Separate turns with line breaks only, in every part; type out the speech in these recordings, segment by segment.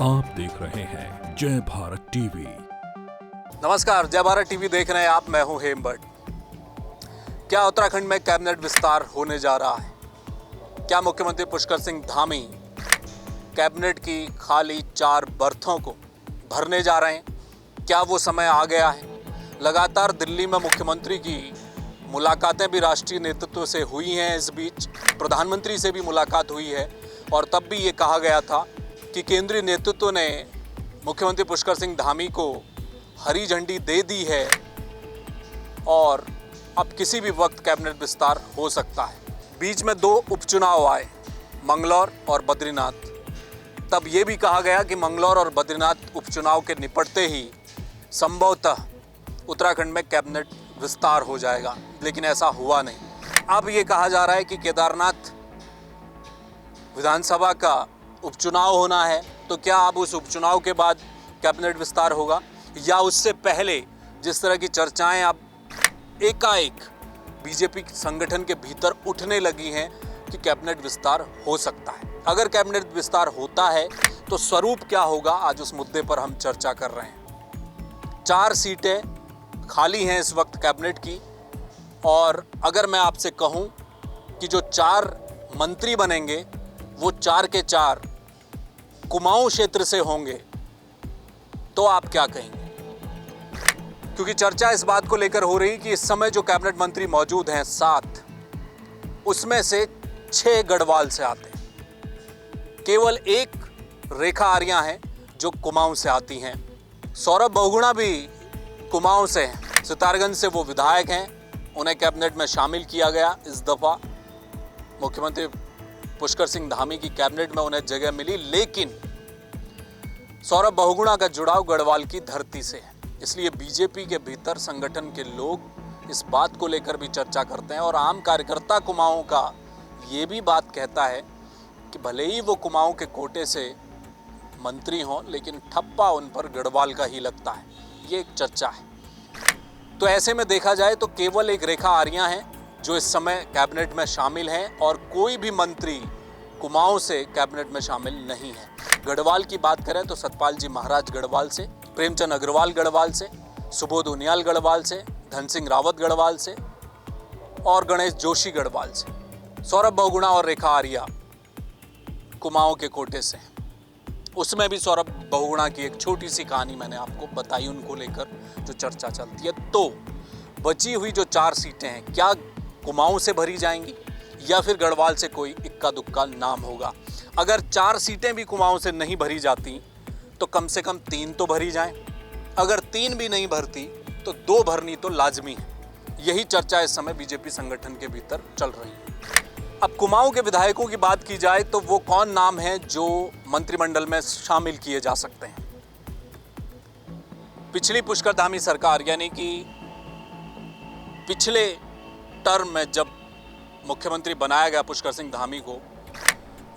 आप देख रहे हैं जय भारत टीवी।
नमस्कार, जय भारत टीवी देख रहे हैं आप। मैं हूं हेमबट। क्या उत्तराखंड में कैबिनेट विस्तार होने जा रहा है? क्या मुख्यमंत्री पुष्कर सिंह धामी कैबिनेट की खाली 4 बर्थों को भरने जा रहे हैं? क्या वो समय आ गया है? लगातार दिल्ली में मुख्यमंत्री की मुलाकातें भी राष्ट्रीय नेतृत्व से हुई हैं। इस बीच प्रधानमंत्री से भी मुलाकात हुई है और तब भी ये कहा गया था कि केंद्रीय नेतृत्व ने मुख्यमंत्री पुष्कर सिंह धामी को हरी झंडी दे दी है और अब किसी भी वक्त कैबिनेट विस्तार हो सकता है। बीच में 2 उपचुनाव आए, मंगलौर और बद्रीनाथ। तब ये भी कहा गया कि मंगलौर और बद्रीनाथ उपचुनाव के निपटते ही संभवतः उत्तराखंड में कैबिनेट विस्तार हो जाएगा, लेकिन ऐसा हुआ नहीं। अब ये कहा जा रहा है कि केदारनाथ विधानसभा का उपचुनाव होना है, तो क्या अब उस उपचुनाव के बाद कैबिनेट विस्तार होगा या उससे पहले जिस तरह की चर्चाएं अब एकाएक बीजेपी संगठन के भीतर उठने लगी हैं कि कैबिनेट विस्तार हो सकता है। अगर कैबिनेट विस्तार होता है तो स्वरूप क्या होगा, आज उस मुद्दे पर हम चर्चा कर रहे हैं। 4 सीटें खाली हैं इस वक्त कैबिनेट की, और अगर मैं आपसे कहूं कि जो 4 मंत्री बनेंगे वो 4 के 4 कुमाऊं क्षेत्र से होंगे, तो आप क्या कहेंगे? क्योंकि चर्चा इस बात को लेकर हो रही कि इस समय जो कैबिनेट मंत्री मौजूद हैं 7, उसमें से 6 गढ़वाल से आते हैं। केवल 1 रेखा आर्या हैं जो कुमाऊं से आती हैं। सौरभ बहुगुणा भी कुमाऊं से हैं, सितारगंज से वो विधायक हैं। उन्हें कैबिनेट में शामिल किया गया। इस दफा मुख्यमंत्री पुष्कर सिंह धामी की कैबिनेट में उन्हें जगह मिली, लेकिन सौरभ बहुगुणा का जुड़ाव गढ़वाल की धरती से है। इसलिए बीजेपी के भीतर संगठन के लोग इस बात को लेकर भी चर्चा करते हैं और आम कार्यकर्ता कुमाऊं का ये भी बात कहता है कि भले ही वो कुमाऊं के कोटे से मंत्री हों, लेकिन ठप्पा उन पर गढ़वाल का ही लगता है। ये एक चर्चा है। तो ऐसे में देखा जाए तो केवल 1 रेखा आर्या हैं जो इस समय कैबिनेट में शामिल हैं और कोई भी मंत्री कुमाऊं से कैबिनेट में शामिल नहीं है। गढ़वाल की बात करें तो सतपाल जी महाराज गढ़वाल से, प्रेमचंद अग्रवाल गढ़वाल से, सुबोध उनियाल गढ़वाल से, धन सिंह रावत गढ़वाल से और गणेश जोशी गढ़वाल से। सौरभ बहुगुणा और रेखा आर्या कुमाऊं के कोटे से। उसमें भी सौरभ बहुगुणा की एक छोटी सी कहानी मैंने आपको बताई, उनको लेकर जो चर्चा चलती है। तो बची हुई जो 4 सीटें हैं, क्या कुमाऊं से भरी जाएंगी या फिर गढ़वाल से कोई इक्का दुक्का नाम होगा? अगर 4 सीटें भी कुमाऊं से नहीं भरी जाती तो कम से कम 3 तो भरी जाएं। अगर 3 भी नहीं भरती तो 2 भरनी तो लाजमी है। यही चर्चा इस समय बीजेपी संगठन के भीतर चल रही है। अब कुमाऊं के विधायकों की बात की जाए तो वो कौन नाम है जो मंत्रिमंडल में शामिल किए जा सकते हैं? पिछली पुष्कर धामी सरकार, यानी कि पिछले टर्म में जब मुख्यमंत्री बनाया गया पुष्कर सिंह धामी को,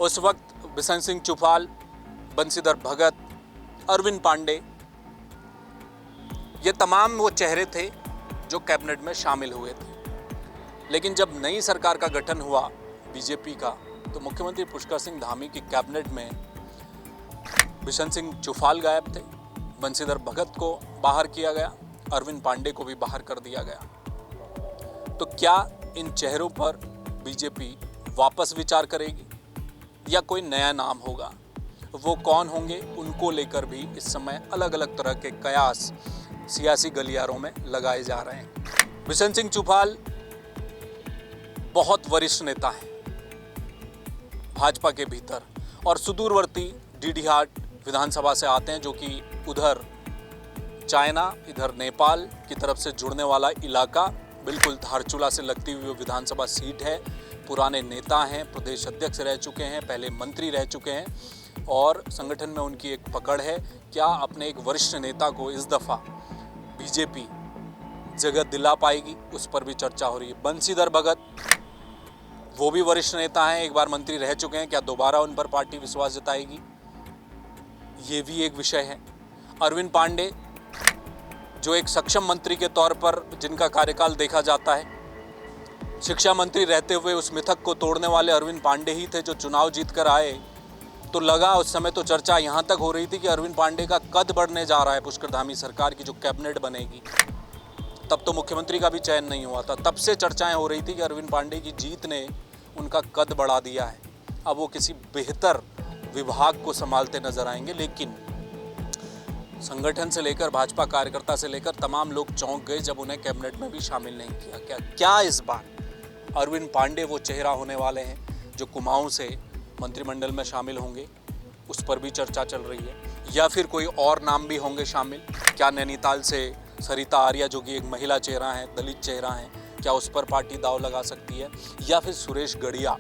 उस वक्त बिशन सिंह चुफाल, बंशीधर भगत, अरविंद पांडे, ये तमाम वो चेहरे थे जो कैबिनेट में शामिल हुए थे। लेकिन जब नई सरकार का गठन हुआ बीजेपी का, तो मुख्यमंत्री पुष्कर सिंह धामी की कैबिनेट में बिशन सिंह चुफाल गायब थे, बंशीधर भगत को बाहर किया गया, अरविंद पांडे को भी बाहर कर दिया गया। तो क्या इन चेहरों पर बीजेपी वापस विचार करेगी या कोई नया नाम होगा? वो कौन होंगे, उनको लेकर भी इस समय अलग अलग तरह के कयास सियासी गलियारों में लगाए जा रहे हैं। बिशन सिंह चुफाल बहुत वरिष्ठ नेता हैं भाजपा के भीतर और सुदूरवर्ती डीडीहाट विधानसभा से आते हैं, जो कि उधर चाइना, इधर नेपाल की तरफ से जुड़ने वाला इलाका, बिल्कुल धारचूला से लगती हुई विधानसभा सीट है। पुराने नेता हैं, प्रदेश अध्यक्ष रह चुके हैं, पहले मंत्री रह चुके हैं और संगठन में उनकी एक पकड़ है। क्या अपने एक वरिष्ठ नेता को इस दफ़ा बीजेपी जगह दिला पाएगी, उस पर भी चर्चा हो रही है। बंशीधर भगत, वो भी वरिष्ठ नेता हैं, एक बार मंत्री रह चुके हैं, क्या दोबारा उन पर पार्टी विश्वास जताएगी? ये भी एक विषय है। अरविंद पांडे, जो एक सक्षम मंत्री के तौर पर जिनका कार्यकाल देखा जाता है, शिक्षा मंत्री रहते हुए उस मिथक को तोड़ने वाले अरविंद पांडे ही थे जो चुनाव जीत कर आए तो लगा उस समय तो चर्चा यहाँ तक हो रही थी कि अरविंद पांडे का कद बढ़ने जा रहा है पुष्कर धामी सरकार की जो कैबिनेट बनेगी। तब तो मुख्यमंत्री का भी चयन नहीं हुआ था, तब से चर्चाएं हो रही थी कि अरविंद पांडे की जीत ने उनका कद बढ़ा दिया है, अब वो किसी बेहतर विभाग को संभालते नजर आएंगे। लेकिन संगठन से लेकर भाजपा कार्यकर्ता से लेकर तमाम लोग चौंक गए जब उन्हें कैबिनेट में भी शामिल नहीं किया। क्या इस बार अरविंद पांडे वो चेहरा होने वाले हैं जो कुमाऊं से मंत्रिमंडल में शामिल होंगे? उस पर भी चर्चा चल रही है। या फिर कोई और नाम भी होंगे शामिल? क्या नैनीताल से सरिता आर्या जो कि एक महिला चेहरा है, दलित चेहरा है, क्या उस पर पार्टी दाव लगा सकती है? या फिर सुरेश गढ़िया?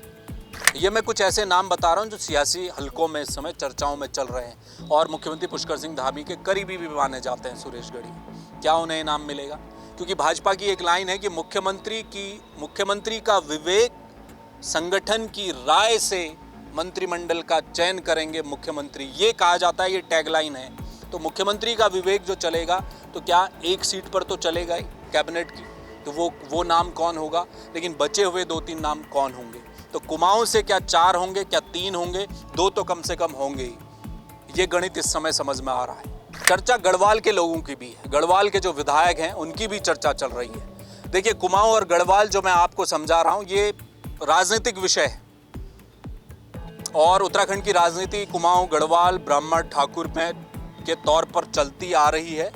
ये मैं कुछ ऐसे नाम बता रहा हूँ जो सियासी हलकों में इस समय चर्चाओं में चल रहे हैं और मुख्यमंत्री पुष्कर सिंह धामी के करीबी भी माने जाते हैं सुरेश गढ़िया। क्या उन्हें इनाम मिलेगा? क्योंकि भाजपा की एक लाइन है कि मुख्यमंत्री का विवेक, संगठन की राय से मंत्रिमंडल का चयन करेंगे मुख्यमंत्री, ये कहा जाता है, ये टैगलाइन है। तो मुख्यमंत्री का विवेक जो चलेगा तो क्या एक सीट पर तो चलेगा ही कैबिनेट की, तो वो नाम कौन होगा? लेकिन बचे हुए 2-3 नाम कौन होंगे? तो कुमाऊं से क्या 4 होंगे, क्या 3 होंगे? 2 तो कम से कम होंगे ही। ये गणित इस समय समझ में आ रहा है। चर्चा गढ़वाल के लोगों की भी है, गढ़वाल के जो विधायक हैं उनकी भी चर्चा चल रही है। देखिए, कुमाऊं और गढ़वाल जो मैं आपको समझा रहा हूं ये राजनीतिक विषय है और उत्तराखंड की राजनीति कुमाऊं, गढ़वाल, ब्राह्मण, ठाकुर में के तौर पर चलती आ रही है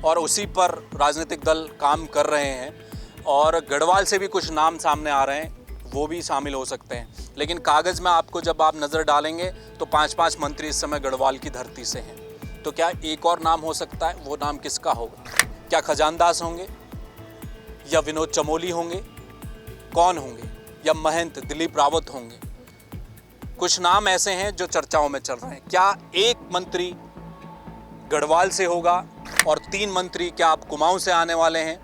और उसी पर राजनीतिक दल काम कर रहे हैं। और गढ़वाल से भी कुछ नाम सामने आ रहे हैं, वो भी शामिल हो सकते हैं। लेकिन कागज़ में आपको जब आप नज़र डालेंगे तो 5-5 मंत्री इस समय गढ़वाल की धरती से हैं। तो क्या एक और नाम हो सकता है? वो नाम किसका होगा? क्या खजानदास होंगे या विनोद चमोली होंगे? कौन होंगे? या महंत दिलीप रावत होंगे? कुछ नाम ऐसे हैं जो चर्चाओं में चल रहे हैं। क्या एक मंत्री गढ़वाल से होगा और 3 मंत्री क्या आप कुमाऊं से आने वाले हैं?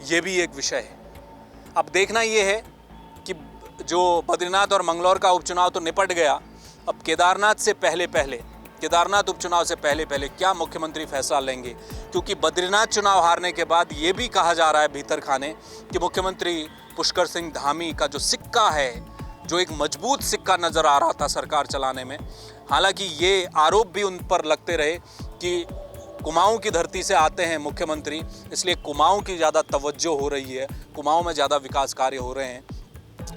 ये भी एक विषय है। अब देखना ये है कि जो बद्रीनाथ और मंगलौर का उपचुनाव तो निपट गया, अब केदारनाथ उपचुनाव से पहले क्या मुख्यमंत्री फैसला लेंगे? क्योंकि बद्रीनाथ चुनाव हारने के बाद ये भी कहा जा रहा है भीतर खाने कि मुख्यमंत्री पुष्कर सिंह धामी का जो सिक्का है, जो एक मजबूत सिक्का नजर आ रहा था सरकार चलाने में, हालांकि ये आरोप भी उन पर लगते रहे कि कुमाऊं की धरती से आते हैं मुख्यमंत्री, इसलिए कुमाऊं की ज़्यादा तवज्जो हो रही है, कुमाऊं में ज़्यादा विकास कार्य हो रहे हैं।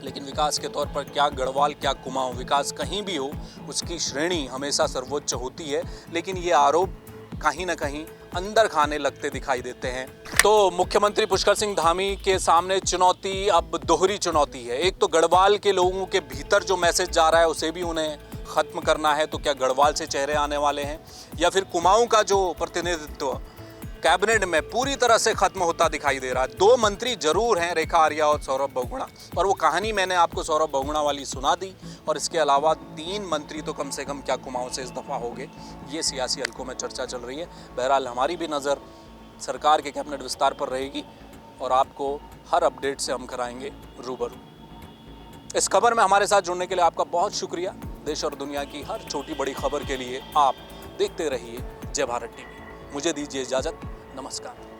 लेकिन विकास के तौर पर क्या गढ़वाल, क्या कुमाऊं, विकास कहीं भी हो उसकी श्रेणी हमेशा सर्वोच्च होती है। लेकिन ये आरोप कहीं ना कहीं अंदर खाने लगते दिखाई देते हैं। तो मुख्यमंत्री पुष्कर सिंह धामी के सामने चुनौती अब दोहरी चुनौती है। एक तो गढ़वाल के लोगों के भीतर जो मैसेज जा रहा है उसे भी उन्हें ख़त्म करना है, तो क्या गढ़वाल से चेहरे आने वाले हैं? या फिर कुमाऊं का जो प्रतिनिधित्व कैबिनेट में पूरी तरह से खत्म होता दिखाई दे रहा है। 2 मंत्री जरूर हैं, रेखा आर्या और सौरभ बहुगुणा, और वो कहानी मैंने आपको सौरभ बहुगुणा वाली सुना दी। और इसके अलावा 3 मंत्री तो कम से कम क्या कुमाऊं से इस दफ़ा हो गए, ये सियासी हलकों में चर्चा चल रही है। बहरहाल हमारी भी नज़र सरकार के कैबिनेट विस्तार पर रहेगी और आपको हर अपडेट से हम कराएंगे रूबरू। इस खबर में हमारे साथ जुड़ने के लिए आपका बहुत शुक्रिया। देश और दुनिया की हर छोटी बड़ी खबर के लिए आप देखते रहिए जय भारत टीवी। मुझे दीजिए इजाज़त, नमस्कार।